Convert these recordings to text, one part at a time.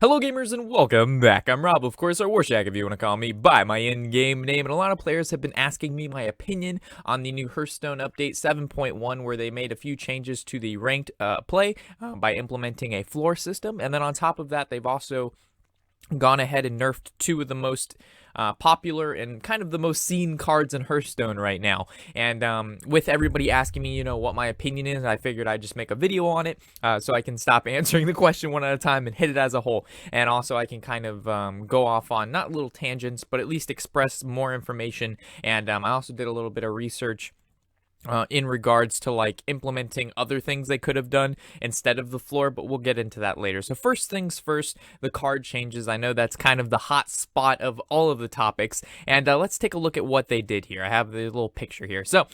Hello gamers and welcome back. I'm Rob, of course, or Warshack if you want to call me by my in-game name, and a lot of players have been asking me my opinion on the new Hearthstone update 7.1 where they made a few changes to the ranked play by implementing a floor system, and then on top of that they've also gone ahead and nerfed two of the most popular and kind of the most seen cards in Hearthstone right now. And with everybody asking me, what my opinion is, I figured I'd just make a video on it so I can stop answering the question one at a time and hit it as a whole. And also I can kind of go off on not little tangents, but at least express more information. And I also did a little bit of research in regards to like implementing other things they could have done instead of the floor, but we'll get into that later. So first things first, the card changes. I know that's kind of the hot spot of all of the topics, and let's take a look at what they did here. I have the little picture here. So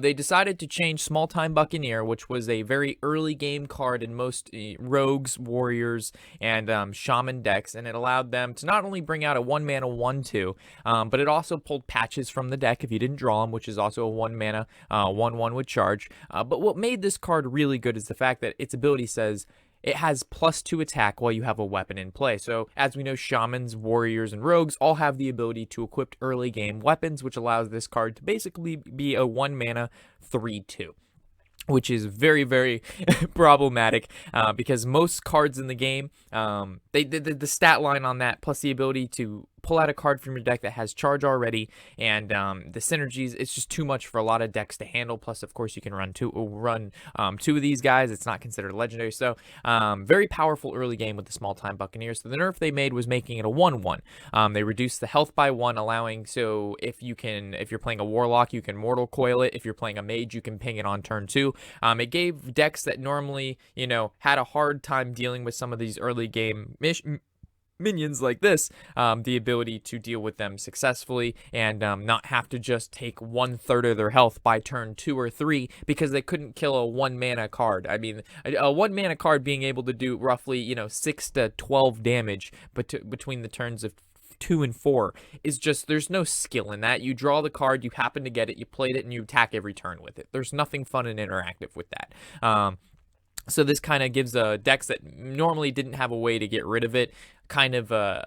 they decided to change Small Time Buccaneer, which was a very early game card in most rogues, warriors, and shaman decks, and it allowed them to not only bring out a 1-mana 1/2, but it also pulled patches from the deck if you didn't draw them, which is also a 1-mana 1/1 with charge. But what made this card really good is the fact that its ability says it has +2 attack while you have a weapon in play. So as we know, shamans, warriors, and rogues all have the ability to equip early game weapons, which allows this card to basically be a 1-mana 3/2. Which is very, very problematic because most cards in the game, the stat line on that, plus the ability to pull out a card from your deck that has charge already, and the synergies, it's just too much for a lot of decks to handle. Plus, of course, you can run two of these guys. It's not considered legendary, so very powerful early game with the Small Time Buccaneers. So the nerf they made was making it a 1/1. They reduced the health by 1, allowing so if you're playing a warlock, you can mortal coil it. If you're playing a mage, you can ping it on turn 2. It gave decks that normally had a hard time dealing with some of these early game minions like this, the ability to deal with them successfully and not have to just take 1/3 of their health by turn 2 or 3 because they couldn't kill a 1-mana card. I mean, a 1-mana card being able to do roughly 6 to 12 damage between the turns of 2 and 4 is just, there's no skill in that. You draw the card, you happen to get it, you played it, and you attack every turn with it. There's nothing fun and interactive with that. So this kind of gives decks that normally didn't have a way to get rid of it kind of a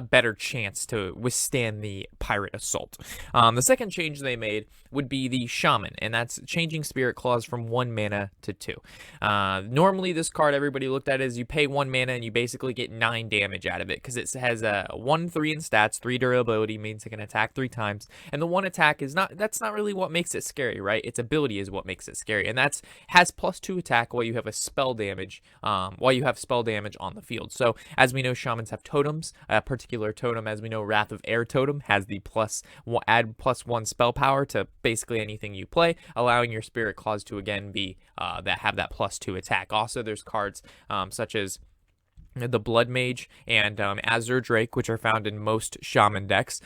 better chance to withstand the pirate assault. The second change they made would be the shaman, and that's changing spirit claws from 1 mana to 2. Normally this card, everybody looked at it as you pay 1 mana and you basically get 9 damage out of it because it has a 1/3 in stats, 3 durability, means it can attack 3 times, and the 1 attack that's not really what makes it scary, right? Its ability is what makes it scary, and has +2 attack while you have spell damage on the field. So as we know, shamans have totems. Particular totem, as we know, Wrath of Air totem has the add +1 spell power to basically anything you play, allowing your spirit claws to again be that have that +2 attack. Also, there's cards such as the Blood Mage and Azure Drake, which are found in most shaman decks.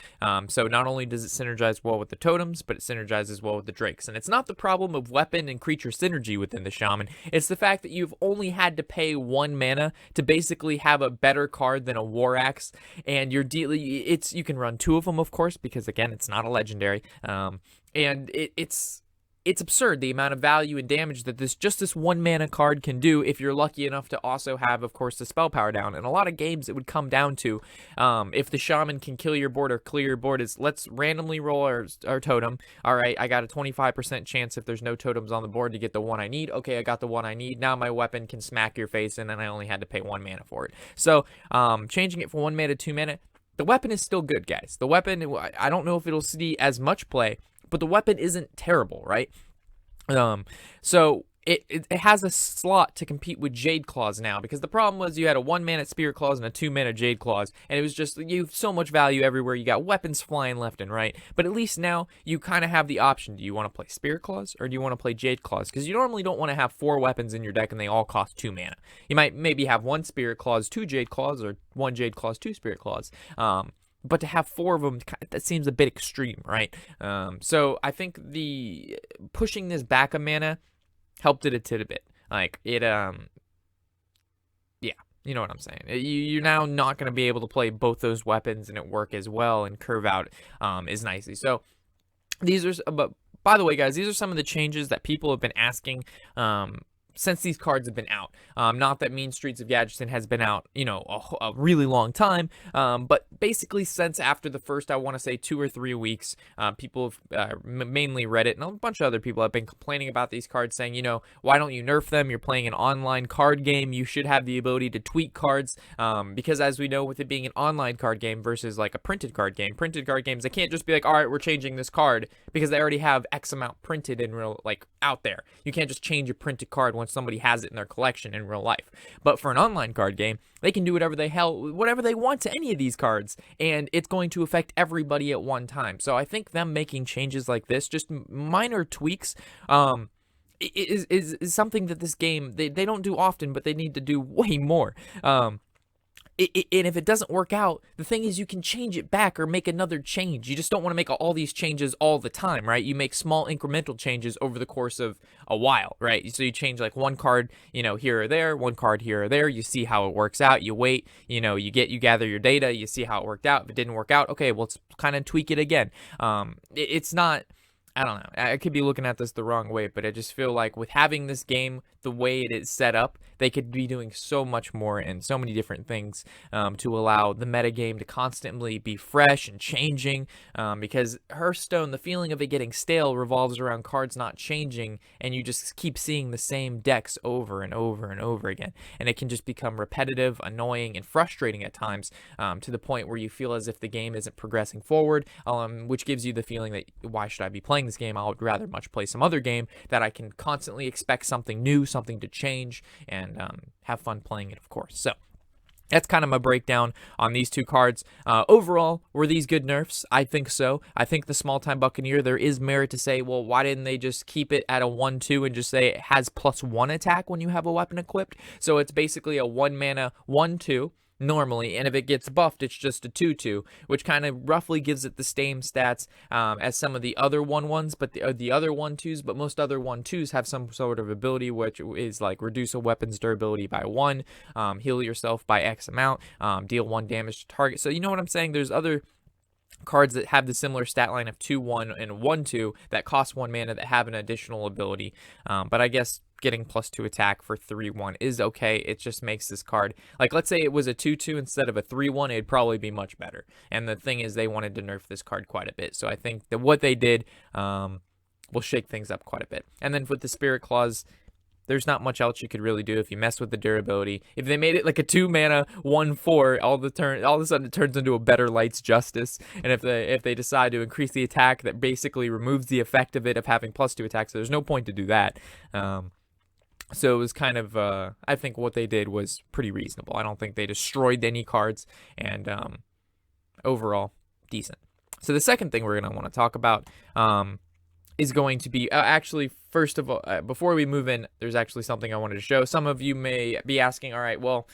So not only does it synergize well with the totems, but it synergizes well with the drakes. And it's not the problem of weapon and creature synergy within the shaman. It's the fact that you've only had to pay 1 mana to basically have a better card than a War Axe, and you can run 2 of them, of course, because again, it's not a legendary. And it's absurd the amount of value and damage that this 1-mana card can do if you're lucky enough to also have, of course, the spell power down. In a lot of games, it would come down to if the shaman can kill your board or clear your board, is let's randomly roll our totem. All right, I got a 25% chance if there's no totems on the board to get the one I need. Okay, I got the one I need. Now my weapon can smack your face, and then I only had to pay 1 mana for it. So changing it from 1 mana to 2 mana, the weapon is still good, guys. The weapon, I don't know if it'll see as much play, but the weapon isn't terrible, right? So it has a slot to compete with Jade Claws now, because the problem was you had a 1-mana Spirit Claws and a 2-mana Jade Claws, and it was just, you have so much value everywhere. You got weapons flying left and right, but at least now you kind of have the option. Do you want to play Spirit Claws or do you want to play Jade Claws? Because you normally don't want to have 4 weapons in your deck and they all cost 2 mana. You might maybe have 1 Spirit Claws, 2 Jade Claws, or 1 Jade Claws, 2 Spirit Claws. But to have 4 of them, that seems a bit extreme, right? So I think the pushing this back a mana helped it a tidbit bit. Like, it, yeah, you know what I'm saying. You're now not going to be able to play both those weapons and it work as well and curve out as nicely. So these are, but by the way, guys, these are some of the changes that people have been asking since these cards have been out. Not that Mean Streets of Gadgetzan has been out, a really long time, but basically since after the first, I want to say 2 or 3 weeks, people have mainly Reddit and a bunch of other people have been complaining about these cards, saying, why don't you nerf them? You're playing an online card game. You should have the ability to tweak cards, because as we know, with it being an online card game versus like a printed card games, they can't just be like, all right, we're changing this card because they already have X amount printed in real, like out there. You can't just change a printed card when somebody has it in their collection in real life. But for an online card game, they can do whatever they want to any of these cards, and it's going to affect everybody at one time. So I think them making changes like this, just minor tweaks, is something that this game, they don't do often, but they need to do way more. And if it doesn't work out, the thing is you can change it back or make another change. You just don't want to make all these changes all the time, right? You make small incremental changes over the course of a while, right? So you change like one card, here or there, one card here or there. You see how it works out. You wait, you gather your data. You see how it worked out. If it didn't work out, okay, well, let's kind of tweak it again. It's not, I don't know. I could be looking at this the wrong way, but I just feel like with having this game the way it is set up, they could be doing so much more and so many different things to allow the metagame to constantly be fresh and changing, because Hearthstone, the feeling of it getting stale revolves around cards not changing, and you just keep seeing the same decks over and over and over again, and it can just become repetitive, annoying, and frustrating at times, to the point where you feel as if the game isn't progressing forward, which gives you the feeling that, why should I be playing this game? I would rather much play some other game that I can constantly expect something new, something to change, and have fun playing it, of course. So that's kind of my breakdown on these two cards. Overall, were these good nerfs? I think so. I think the Small Time Buccaneer, there is merit to say, well, why didn't they just keep it at a 1/2 and just say it has +1 attack when you have a weapon equipped? So it's basically a 1 mana 1/2 normally, and if it gets buffed, it's just a 2/2, which kind of roughly gives it the same stats as some of the other 1/1s, but the other 1/2s, but most other 1/2s have some sort of ability, which is like reduce a weapon's durability by 1, heal yourself by X amount, deal 1 damage to target. So you know what I'm saying? There's other cards that have the similar stat line of 2/1 and 1/2 that cost 1 mana that have an additional ability, but I guess getting +2 attack for 3/1 is okay. It just makes this card, like, let's say it was a 2/2 instead of a 3/1, it'd probably be much better. And the thing is, they wanted to nerf this card quite a bit, so I think that what they did will shake things up quite a bit. And then with the Spirit Claws, there's not much else you could really do if you mess with the durability. If they made it like a 2 mana 1/4, all of a sudden it turns into a Better Lights Justice. And if they decide to increase the attack, that basically removes the effect of it of having +2 attack. So there's no point to do that. So it was kind of, I think what they did was pretty reasonable. I don't think they destroyed any cards, and overall, decent. So the second thing we're going to want to talk about is going to be, actually, first of all, before we move in, there's actually something I wanted to show. Some of you may be asking, all right, well,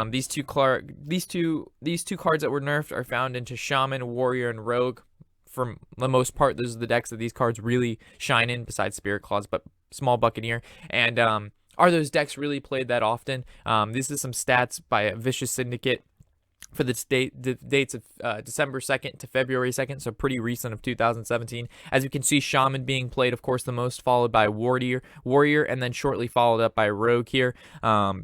these two cards that were nerfed are found into Shaman, Warrior, and Rogue. For the most part, those are the decks that these cards really shine in, besides Spirit Claws, but Small Buccaneer. And are those decks really played that often? This is some stats by a Vicious Syndicate for the dates of December 2nd to February 2nd, so pretty recent, of 2017. As you can see, Shaman being played, of course, the most, followed by Warrior, and then shortly followed up by Rogue here.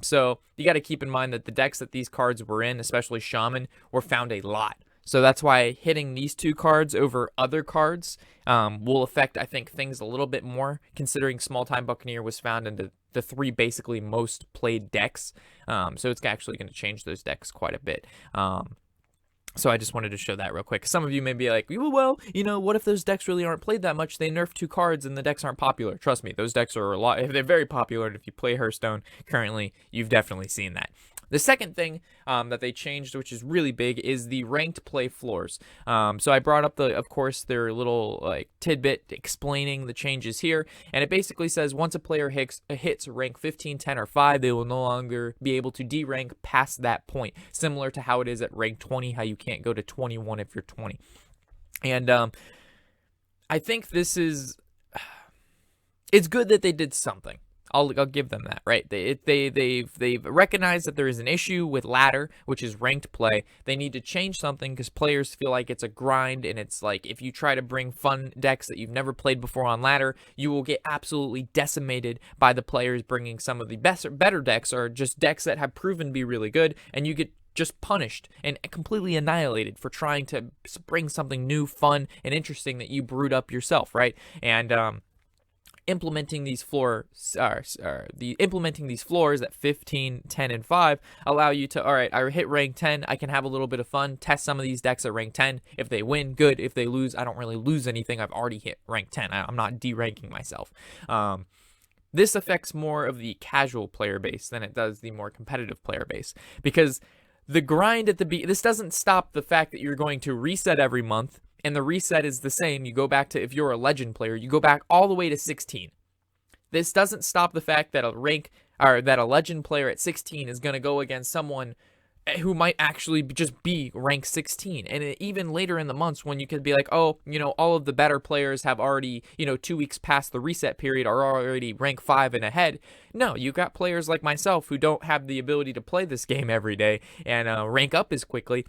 So you got to keep in mind that the decks that these cards were in, especially Shaman, were found a lot. So that's why hitting these two cards over other cards will affect, I think, things a little bit more, considering Small Time Buccaneer was found into the 3 basically most played decks. So it's actually going to change those decks quite a bit. So I just wanted to show that real quick. Some of you may be like, well, what if those decks really aren't played that much? They nerf 2 cards and the decks aren't popular. Trust me, those decks are they're very popular, and if you play Hearthstone currently, you've definitely seen that. The second thing that they changed, which is really big, is the ranked play floors. So I brought up, of course, their little tidbit explaining the changes here, and it basically says once a player hits rank 15, 10, or 5, they will no longer be able to derank past that point, similar to how it is at rank 20, how you can't go to 21 if you're 20. And I think this is, it's good that they did something. I'll give them that, right? They've recognized that there is an issue with ladder, which is ranked play. They need to change something because players feel like it's a grind, and it's like if you try to bring fun decks that you've never played before on ladder, you will get absolutely decimated by the players bringing some of the better decks, or just decks that have proven to be really good, and you get just punished and completely annihilated for trying to bring something new, fun, and interesting that you brewed up yourself, right? And implementing these floors at 15, 10, and 5 allow you to, all right, I hit rank 10, I can have a little bit of fun, test some of these decks at rank 10. If they win, good. If they lose, I don't really lose anything. I've already hit rank 10. I'm not de-ranking myself. This affects more of the casual player base than it does the more competitive player base, because the grind at this doesn't stop the fact that you're going to reset every month, and the reset is the same. You go back to, if you're a legend player, you go back all the way to 16. This doesn't stop the fact that a legend player at 16 is going to go against someone who might actually just be rank 16. And even later in the months, when you could be like, oh, all of the better players have already, 2 weeks past the reset period, are already rank 5 and ahead. No, you got players like myself who don't have the ability to play this game every day and rank up as quickly.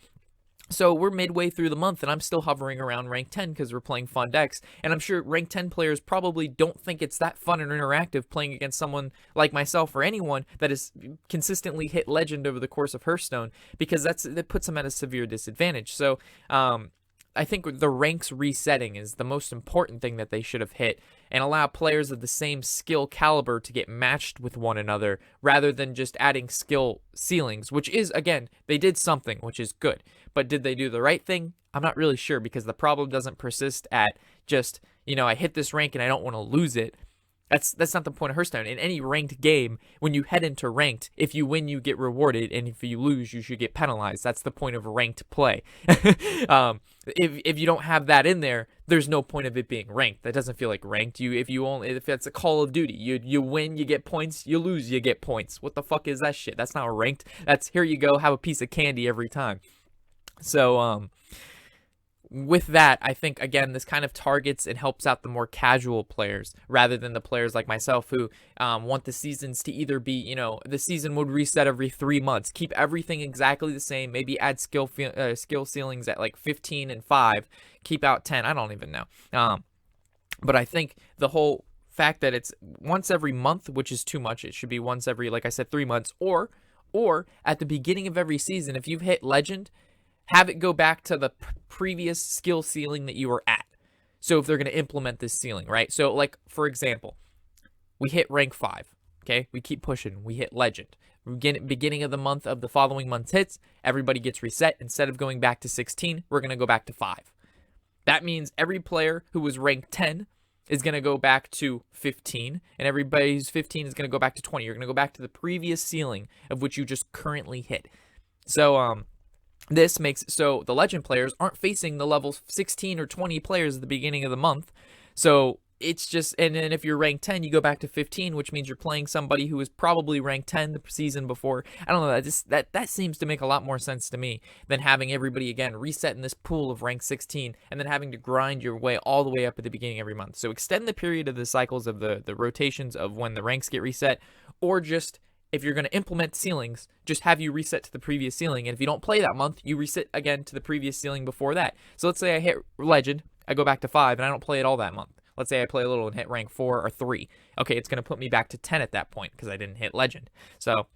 So we're midway through the month, and I'm still hovering around rank 10 because we're playing fun decks. And I'm sure rank 10 players probably don't think it's that fun and interactive playing against someone like myself or anyone that has consistently hit legend over the course of Hearthstone, because that puts them at a severe disadvantage. So I think the ranks resetting is the most important thing that they should have hit, and allow players of the same skill caliber to get matched with one another, rather than just adding skill ceilings, which is, again, they did something, which is good. But did they do the right thing? I'm not really sure, because the problem doesn't persist at just, I hit this rank and I don't want to lose it. That's not the point of Hearthstone. In any ranked game, when you head into ranked, if you win, you get rewarded, and if you lose, you should get penalized. That's the point of ranked play. If you don't have that in there, there's no point of it being ranked. That doesn't feel like ranked. If it's a Call of Duty, you win, you get points. You lose, you get points. What the fuck is that shit? That's not ranked. That's here you go, have a piece of candy every time. So with that, I think, again, this kind of targets and helps out the more casual players, rather than the players like myself who want the seasons to either be, the season would reset every 3 months, keep everything exactly the same, maybe add skill ceilings at like 15 and 5, keep out 10, I don't even know. But I think the whole fact that it's once every month, which is too much, it should be once every, like I said, 3 months, or at the beginning of every season, if you've hit legend, have it go back to the previous skill ceiling that you were at. So if they're going to implement this ceiling, right? So like, for example, we hit rank 5, okay? We keep pushing. We hit legend. Beginning of the month of the following month's hits, everybody gets reset. Instead of going back to 16, we're going to go back to 5. That means every player who was ranked 10 is going to go back to 15, and everybody who's 15 is going to go back to 20. You're going to go back to the previous ceiling of which you just currently hit. So, this makes so the legend players aren't facing the level 16 or 20 players at the beginning of the month. So it's just, and then if you're ranked 10, you go back to 15, which means you're playing somebody who was probably ranked 10 the season before. I don't know, that seems to make a lot more sense to me than having everybody, again, reset in this pool of rank 16 and then having to grind your way all the way up at the beginning every month. So extend the period of the cycles of the rotations of when the ranks get reset, or just, if you're going to implement ceilings, just have you reset to the previous ceiling. And if you don't play that month, you reset again to the previous ceiling before that. So let's say I hit legend, I go back to 5, and I don't play it all that month. Let's say I play a little and hit rank 4 or 3. Okay, it's going to put me back to 10 at that point because I didn't hit legend. So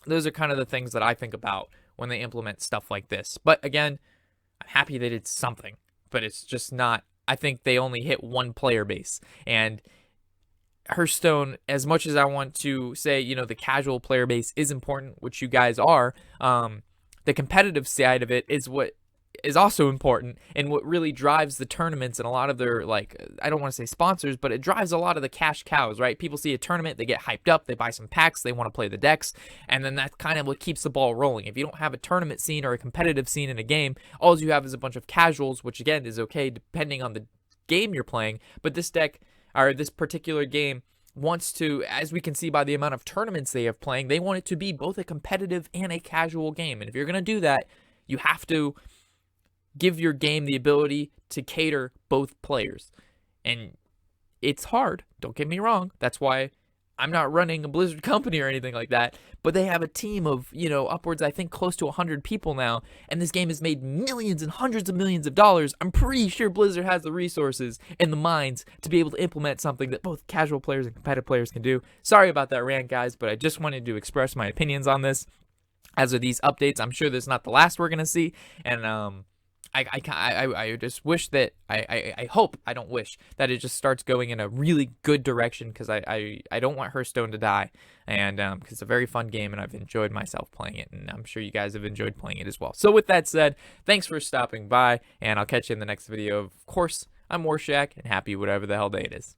those are kind of the things that I think about when they implement stuff like this. But again, I'm happy they did something, but it's just not, I think they only hit one player base. And Hearthstone, as much as I want to say, the casual player base is important, which you guys are, the competitive side of it is what is also important, and what really drives the tournaments and a lot of their, like, I don't want to say sponsors, but it drives a lot of the cash cows, right? People see a tournament, they get hyped up, they buy some packs, they want to play the decks, and then that's kind of what keeps the ball rolling. If you don't have a tournament scene or a competitive scene in a game, all you have is a bunch of casuals, which again is okay depending on the game you're playing, but this deck, or this particular game, wants to, as we can see by the amount of tournaments they have playing, they want it to be both a competitive and a casual game. And if you're going to do that, you have to give your game the ability to cater both players. And it's hard, don't get me wrong. That's why I'm not running a Blizzard company or anything like that, but they have a team of, upwards, I think, close to 100 people now, and this game has made millions and hundreds of millions of dollars. I'm pretty sure Blizzard has the resources and the minds to be able to implement something that both casual players and competitive players can do. Sorry about that rant, guys, but I just wanted to express my opinions on this. As of these updates, I'm sure this is not the last we're going to see, and I just wish that I hope, I don't wish that it just starts going in a really good direction, because I don't want Hearthstone to die, and because it's a very fun game and I've enjoyed myself playing it, and I'm sure you guys have enjoyed playing it as well. So with that said, thanks for stopping by, and I'll catch you in the next video. Of course, I'm Warshack, and happy whatever the hell day it is.